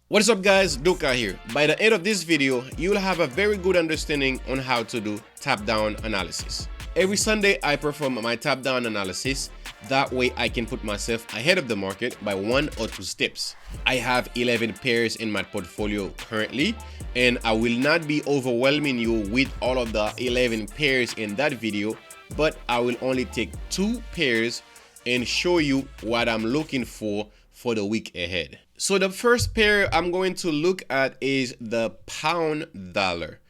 What is up guys, Duka here. By the end of this video, you'll have a very good understanding on how to do top-down analysis. Every Sunday, I perform my top-down analysis. That way I can put myself ahead of the market by 1 or 2 steps. I have 11 pairs in my portfolio currently, and I will not be overwhelming you with all of the 11 pairs in that video, but I will only take 2 pairs and show you what I'm looking for the week ahead. So the first pair I'm going to look at is the pound dollar.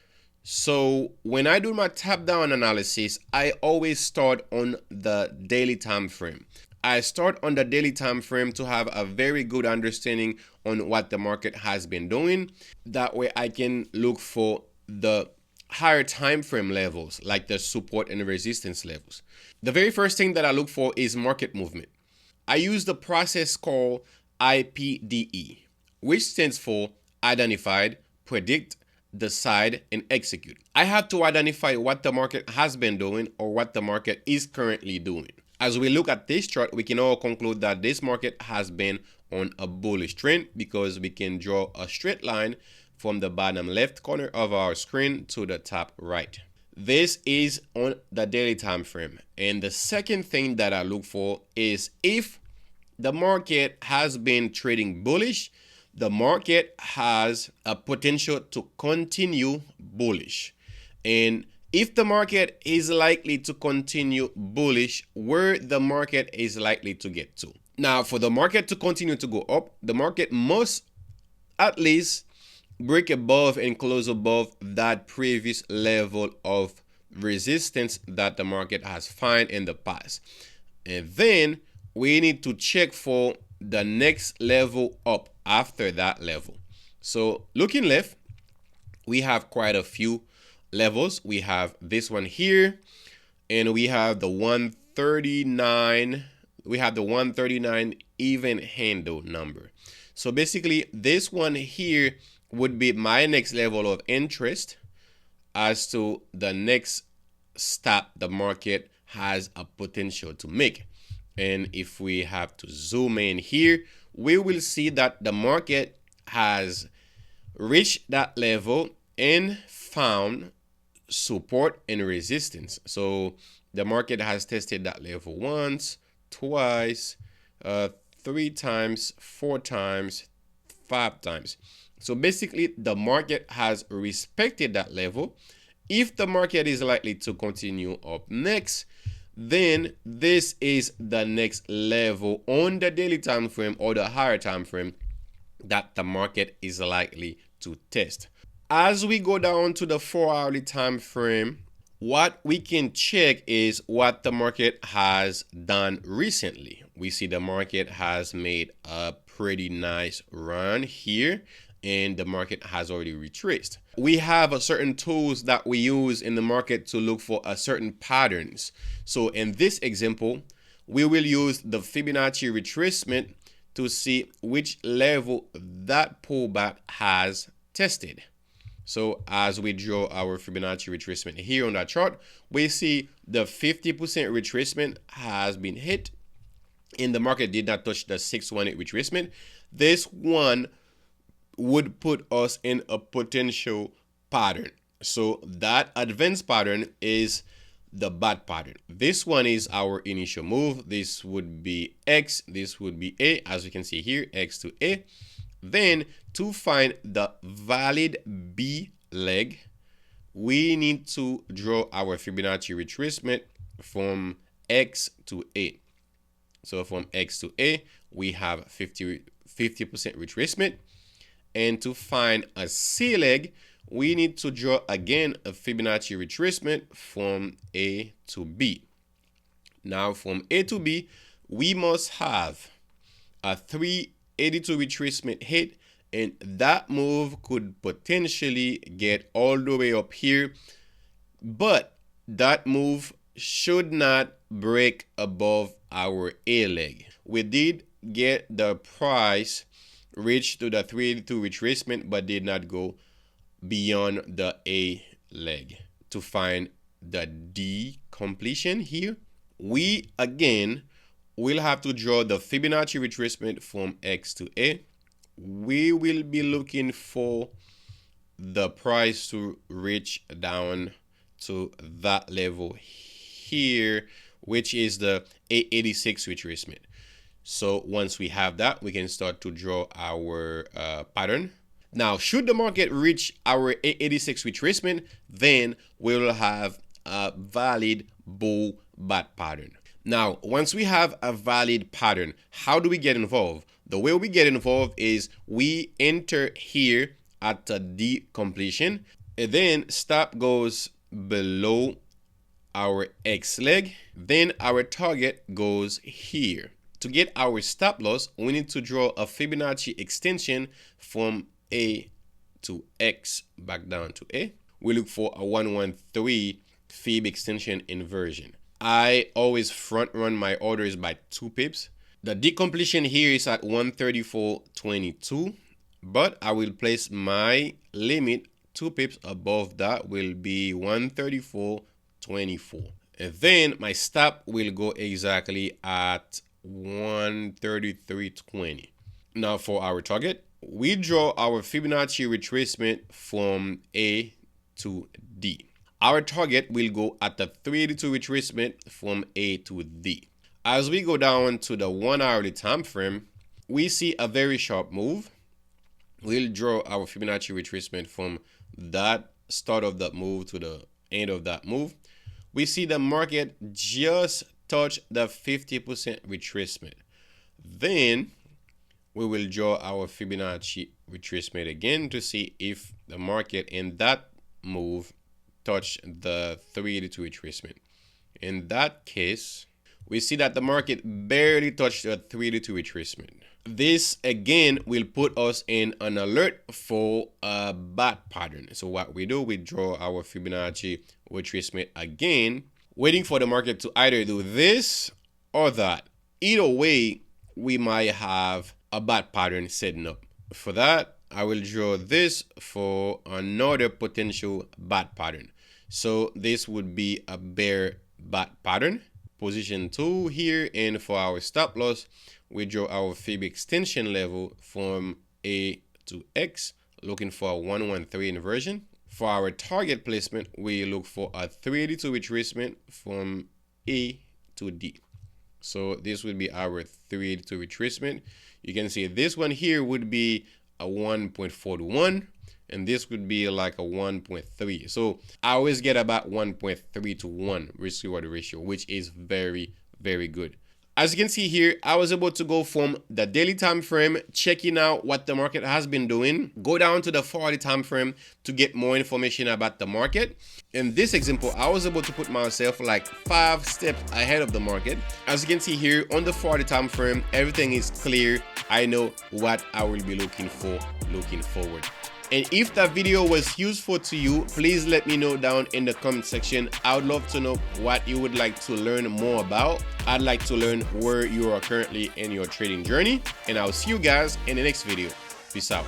So when I do my top-down analysis, I always start on the daily time frame. I start on the daily time frame to have a very good understanding on what the market has been doing. That way I can look for the higher time frame levels like the support and resistance levels. The very first thing that I look for is market movement. I use the process called IPDE, which stands for identified, predict, decide, and execute. I have to identify what the market has been doing or what the market is currently doing. As we look at this chart, we can all conclude that this market has been on a bullish trend because we can draw a straight line from the bottom left corner of our screen to the top right. This is on the daily time frame. And the second thing that I look for is if the market has been trading bullish, the market has a potential to continue bullish. And if the market is likely to continue bullish, where the market is likely to get to. Now, for the market to continue to go up, the market must at least break above and close above that previous level of resistance that the market has found in the past. And then we need to check for the next level up after that level. So looking left, we have quite a few levels. We have this one here, and we have the 139. We have the 139 even handle number. So basically this one here would be my next level of interest as to the next stop the market has a potential to make. And if we have to zoom in here, we will see that the market has reached that level and found support and resistance. So the market has tested that level once, twice, 3 times, 4 times, 5 times. So basically the market has respected that level. If the market is likely to continue up next, then this is the next level on the daily time frame or the higher time frame that the market is likely to test. As we go down to the 4-hourly time frame, what we can check is what the market has done recently. We see the market has made a pretty nice run here, and the market has already retraced. We have a certain tools that we use in the market to look for a certain patterns. So in this example, we will use the Fibonacci retracement to see which level that pullback has tested. So as we draw our Fibonacci retracement here on that chart, we see the 50% retracement has been hit, and the market did not touch the 618 retracement. This one would put us in a potential pattern. So that advanced pattern is the bad pattern. This one is our initial move. This would be X, this would be A, as you can see here, X to A. Then to find the valid B leg, we need to draw our Fibonacci retracement from X to A. So from X to A, we have 50% retracement. And to find a C leg, we need to draw again a Fibonacci retracement from A to B. Now from A to B, we must have a 382 retracement hit, and that move could potentially get all the way up here, but that move should not break above our A leg. We did get the price reached to the 382 retracement, but did not go beyond the A leg. To find the D completion here, we again will have to draw the Fibonacci retracement from X to A. we will be looking for the price to reach down to that level here, which is the 886 retracement. So once we have that, we can start to draw our pattern. Now, should the market reach our 886 retracement, then we'll have a valid bull bat pattern. Now, once we have a valid pattern, how do we get involved? The way we get involved is we enter here at the D completion, and then stop goes below our X leg, then our target goes here. To get our stop loss, we need to draw a Fibonacci extension from A to X back down to A. We look for a 113 Fib extension inversion. I always front run my orders by 2 pips. The decompletion here is at 134.22, but I will place my limit 2 pips above that, will be 134.24. And then my stop will go exactly at 133.20. Now for our target, we draw our Fibonacci retracement from A to D. Our target will go at the 382 retracement from A to D. As we go down to the 1 hourly time frame, we see a very sharp move. We'll draw our Fibonacci retracement from that start of that move to the end of that move. We see the market just touch the 50% retracement. Then we will draw our Fibonacci retracement again to see if the market in that move touch the 382 retracement. In that case, we see that the market barely touched the 382 retracement. This again will put us in an alert for a bat pattern. So what we do, we draw our Fibonacci retracement again, waiting for the market to either do this or that. Either way, we might have a bat pattern setting up. For that, I will draw this for another potential bat pattern. So this would be a bear bat pattern. Position 2 here, and for our stop loss, we draw our Fib extension level from A to X, looking for a 113 inversion. For our target placement, we look for a 382 retracement from A to D. So this would be our 382 retracement. You can see this one here would be a 1.41, and this would be like a 1.3. So I always get about 1.3 to 1 risk reward ratio, which is very, very good. As you can see here, I was able to go from the daily time frame, checking out what the market has been doing, go down to the 4-hourly time frame to get more information about the market. In this example, I was able to put myself like 5 steps ahead of the market. As you can see here on the 4-hourly time frame, everything is clear. I know what I will be looking for looking forward. And if that video was useful to you, please let me know down in the comment section. I would love to know what you would like to learn more about. I'd like to learn where you are currently in your trading journey. And I'll see you guys in the next video. Peace out.